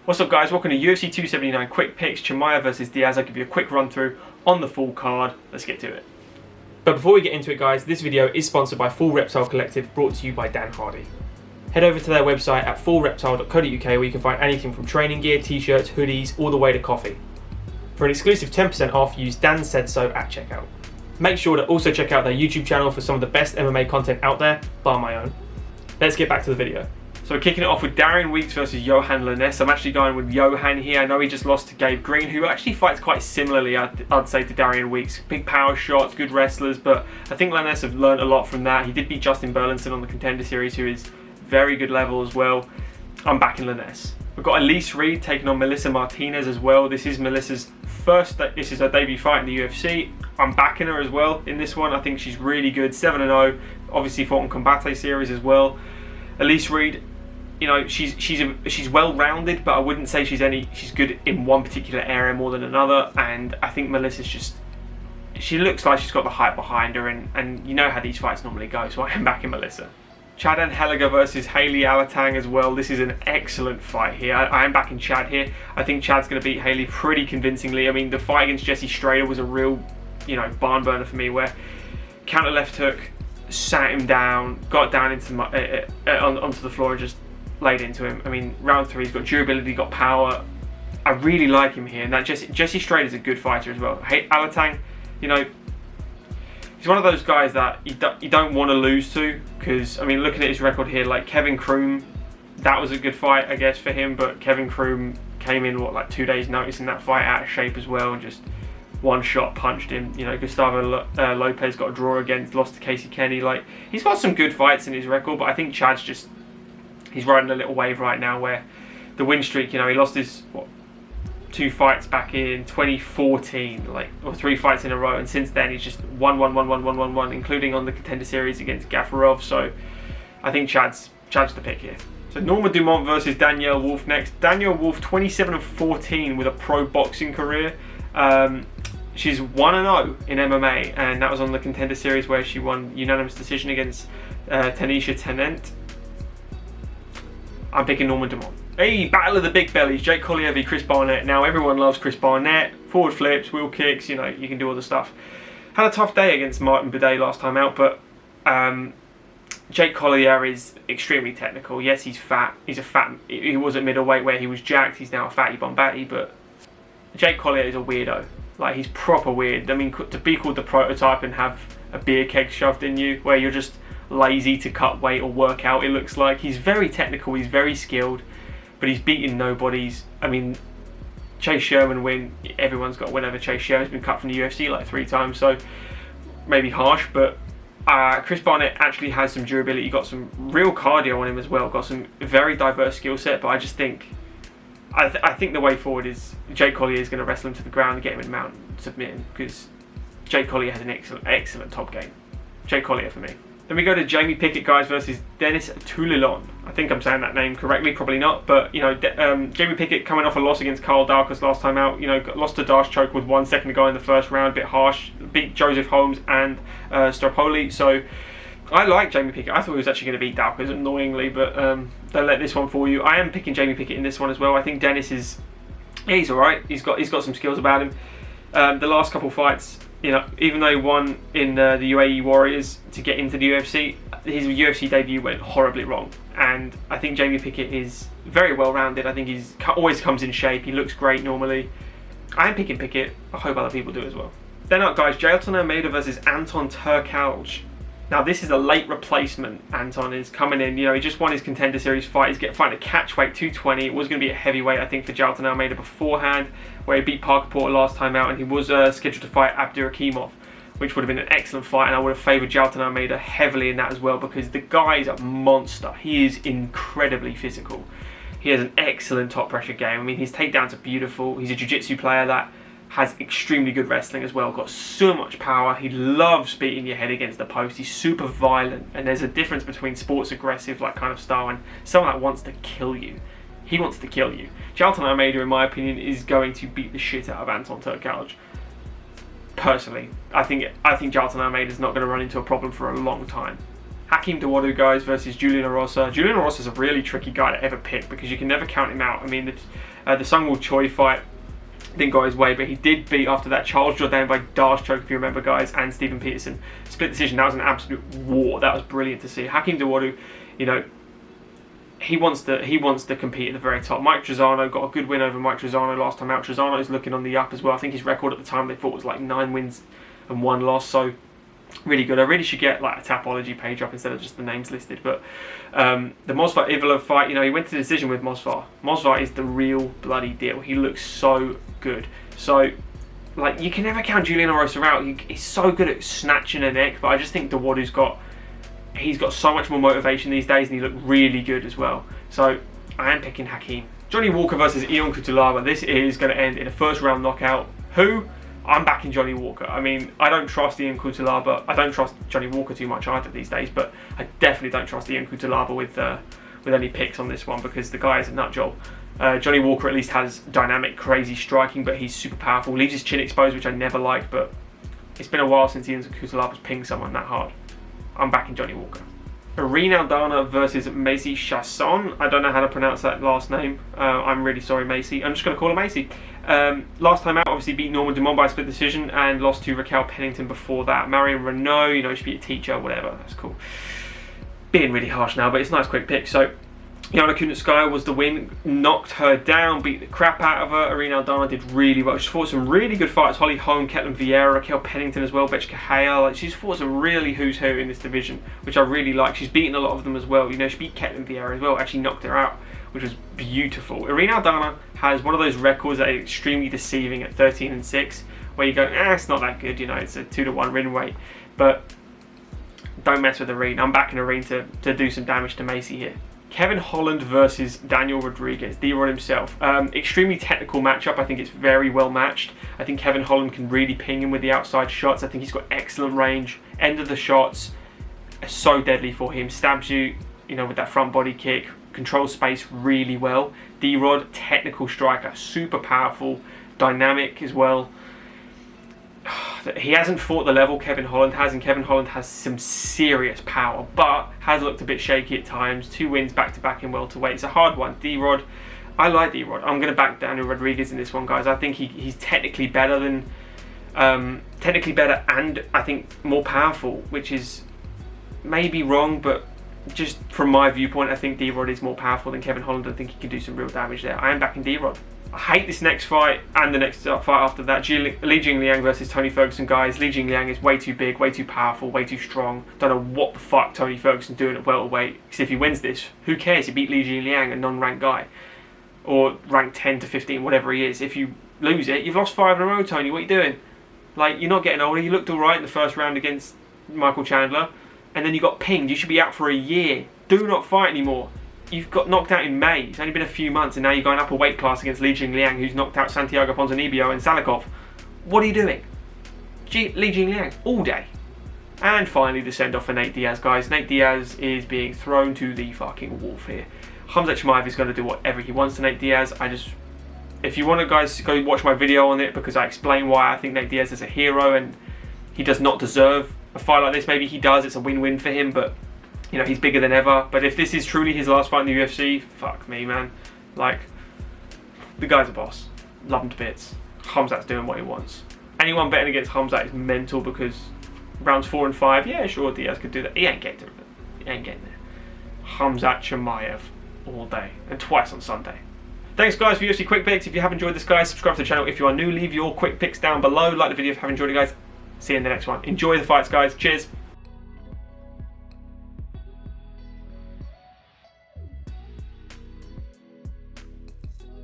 What's up guys, welcome to UFC 279 Quick Picks, Chimaev versus Diaz. I'll give you a quick run through on the full card. Let's get to it. But before we get into it guys, this video is sponsored by Full Reptile Collective, brought to you by Dan Hardy. Head over to their website at fullreptile.co.uk where you can find anything from training gear, t-shirts, hoodies, all the way to coffee. For an exclusive 10% off, use Dan Said So at checkout. Make sure to also check out their YouTube channel for some of the best MMA content out there, bar my own. Let's get back to the video. So we're kicking it off with Darian Weeks versus Johan Lainesse. I'm actually going with Johan here. I know he just lost to Gabe Green, who actually fights quite similarly, I'd say, to Darian Weeks. Big power shots, good wrestlers, but I think Lainesse have learned a lot from that. He did beat Justin Burlinson on the Contender Series, who is very good level as well. I'm backing Lainesse. We've got Elise Reed taking on Melissa Martinez as well. This is Melissa's this is her debut fight in the UFC. I'm backing her as well in this one. I think she's really good, 7-0. Obviously fought on Combate Series as well. Elise Reed, you know, she's well-rounded, but I wouldn't say she's good in one particular area more than another. And I think Melissa's she looks like she's got the hype behind her, and you know how these fights normally go. So I am backing Melissa. Chad Anheliger versus Haley Alatang as well. This is an excellent fight here. I am backing Chad here. I think Chad's going to beat Haley pretty convincingly. I mean, the fight against Jesse Strader was a real, barn burner for me, where counter left hook, sat him down, got down into onto the floor and just laid into him. I mean, round 3, he's got durability, got power. I really like him here. And that Jesse Strader's a good fighter as well. Alatang, he's one of those guys that you don't want to lose to, because, I mean, looking at his record here, like Kevin Kroom, that was a good fight, I guess, for him, but Kevin Kroom came in, like 2 days notice in that fight, out of shape as well, and just one shot punched him. Gustavo Lopez got a draw against, lost to Casey Kenny. Like, he's got some good fights in his record, but I think Chad's he's riding a little wave right now where the win streak, he lost his, 2 fights back in 2014, or 3 fights in a row, and since then he's just won, including on the Contender Series against Gafarov. So I think Chad's the pick here. So Norma Dumont versus Danielle Wolf next. Danielle Wolf, 27-14 with a pro boxing career. She's 1-0 in MMA, and that was on the Contender Series where she won unanimous decision against Tanisha Tennant. I'm picking Norma Dumont. Hey, battle of the big bellies, Jake Collier v Chris Barnett. Now everyone loves Chris Barnett, forward flips, wheel kicks, you can do all the stuff. Had a tough day against Martin Buday last time out, but Jake Collier is extremely technical. Yes, he's fat. He was at middleweight where he was jacked. He's now a fatty bombati, but Jake Collier is a weirdo. Like, he's proper weird. I mean, to be called the prototype and have a beer keg shoved in you, where you're just lazy to cut weight or work out, it looks like. He's very technical, he's very skilled, but he's beaten nobodies. I mean, Chase Sherman win, everyone's got whenever Chase Sherman's been cut from the UFC like 3 times, so maybe harsh, but Chris Barnett actually has some durability, got some real cardio on him as well, got some very diverse skill set, but I just think, I think the way forward is Jake Collier is going to wrestle him to the ground and get him in the mount and submit him, because Jake Collier has an excellent top game. Jake Collier for me. Then we go to Jamie Pickett, guys, versus Dennis Toulilon. I think I'm saying that name correctly, probably not, but Jamie Pickett coming off a loss against Carl Darkus last time out. Lost to Darce Choke with 1 second to go in the first round, a bit harsh. Beat Joseph Holmes and Stropoli. So I like Jamie Pickett. I thought he was actually going to beat Darkus, annoyingly, but don't let this one fool you. I am picking Jamie Pickett in this one as well. I think Dennis he's all right. He's got some skills about him. The last couple fights, even though he won in the UAE Warriors to get into the UFC, his UFC debut went horribly wrong. And I think Jamie Pickett is very well-rounded. I think he's always comes in shape. He looks great normally. I am picking Pickett. I hope other people do as well. Then up, guys, Jailton Almeida versus Anton Turkalj. Now, this is a late replacement. Anton is coming in. He just won his Contender Series fight. He's fighting a catchweight, 220. It was going to be a heavyweight, I think, for Jailton Almeida beforehand, where he beat Parker Porter last time out, and he was scheduled to fight Abdurakhimov, which would have been an excellent fight, and I would have favoured Jailton Almeida heavily in that as well, because the guy is a monster. He is incredibly physical. He has an excellent top pressure game. I mean, his takedowns are beautiful. He's a jiu-jitsu player that has extremely good wrestling as well, got so much power. He loves beating your head against the post. He's super violent, and there's a difference between sports aggressive kind of style and someone that wants to kill you. He wants to kill you. Jailton Almeida, in my opinion, is going to beat the shit out of Anton Turkalj. Personally, I think Jailton Almeida is not going to run into a problem for a long time. Hakeem Dawodu, guys, versus Julian Erosa. Julian Erosa is a really tricky guy to ever pick because you can never count him out. I mean, The Sungwoo Choi fight didn't go his way, but he did beat after that Charles Jourdain by Darce choke, if you remember, guys, and Stephen Peterson. Split decision. That was an absolute war. That was brilliant to see. Hakeem Dawodu, you know, he wants to compete at the very top. Mike Trizano got a good win over Mike Trizano last time out. Trizano's looking on the up as well. I think his record at the time they thought was like 9 wins and 1 loss. So really good. I really should get like a Tapology page up instead of just the names listed. But the Mosvar Ivalov fight, you know, he went to the decision with Mosvar. Mosvar is the real bloody deal. He looks so good. So like you can never count Julian Erosa out. He's so good at snatching a neck. But I just think Dawodu's got so much more motivation these days, and he looked really good as well. So I am picking Hakeem. Johnny Walker versus Ion Cutelaba. This is going to end in a first round knockout. Who? I'm backing Johnny Walker. I mean, I don't trust Ion Cutelaba. I don't trust Johnny Walker too much either these days, but I definitely don't trust Ion Cutelaba with any picks on this one, because the guy is a nut job. Johnny Walker at least has dynamic, crazy striking, but he's super powerful. Leaves his chin exposed, which I never liked, but it's been a while since Ion Cutelaba's pinged someone that hard. I'm backing Johnny Walker. Irene Aldana versus Macy Chasson. I don't know how to pronounce that last name. I'm really sorry, Macy. I'm just going to call her Macy. Last time out, obviously beat Norma Dumont by split decision and lost to Raquel Pennington before that. Marion Renault, you know, she beat a teacher, whatever. That's cool. Being really harsh now, but it's a nice quick pick. So Yana Kunitskaya was the win, knocked her down, beat the crap out of her. Irene Aldana did really well. She fought some really good fights. Holly Holm, Ketlin Vieira, Raquel Pennington as well, Betchka Hale. Like, she's fought some really who's who in this division, which I really like. She's beaten a lot of them as well. You know, she beat Ketlin Vieira as well, actually knocked her out, which was beautiful. Irene Aldana has one of those records that is extremely deceiving at 13-6, where you go, it's not that good, you know, it's a 2-1 win rate. But don't mess with Irene. I'm backing Irene to do some damage to Macy here. Kevin Holland versus Daniel Rodriguez, D-Rod himself. Extremely technical matchup. I think it's very well matched. I think Kevin Holland can really ping him with the outside shots. I think he's got excellent range. End of the shots are so deadly for him. Stabs you, you know, with that front body kick. Controls space really well. D-Rod, technical striker, super powerful, dynamic as well. He hasn't fought the level Kevin Holland has, and Kevin Holland has some serious power, but has looked a bit shaky at times. 2 wins back-to-back in welterweight. It's a hard one. D-Rod, I like D-Rod. I'm going to back Daniel Rodriguez in this one, guys. I think he's technically better and I think more powerful, which is maybe wrong, but just from my viewpoint, I think D-Rod is more powerful than Kevin Holland. I think he can do some real damage there. I am backing D-Rod. I hate this next fight and the next fight after that. Li Jingliang versus Tony Ferguson, guys. Li Jingliang is way too big, way too powerful, way too strong. Don't know what the fuck Tony Ferguson's doing at welterweight. Because if he wins this, who cares? He beat Li Jingliang, a non-ranked guy. Or ranked 10 to 15, whatever he is. If you lose it, you've lost 5 in a row, Tony. What are you doing? Like, you're not getting older. You looked alright in the first round against Michael Chandler. And then you got pinged. You should be out for a year. Do not fight anymore. You've got knocked out in May. It's only been a few months, and now you're going up a weight class against Li Jingliang, who's knocked out Santiago Ponzinibbio and Salikov. What are you doing? Li Jingliang, all day. And finally, the send-off for Nate Diaz, guys. Nate Diaz is being thrown to the fucking wolf here. Khamzat Chimaev is going to do whatever he wants to Nate Diaz. If you want to, guys, go watch my video on it, because I explain why I think Nate Diaz is a hero and he does not deserve a fight like this. Maybe he does. It's a win-win for him, but you know, he's bigger than ever. But if this is truly his last fight in the UFC, fuck me, man. Like, the guy's a boss. Love him to bits. Khamzat's doing what he wants. Anyone betting against Khamzat is mental, because rounds 4 and 5, yeah, sure, Diaz could do that. He ain't getting there. He ain't getting there. Khamzat Chimaev all day, and twice on Sunday. Thanks, guys, for UFC Quick Picks. If you have enjoyed this, guys, subscribe to the channel. If you are new, leave your quick picks down below. Like the video if you have enjoyed it, guys. See you in the next one. Enjoy the fights, guys. Cheers.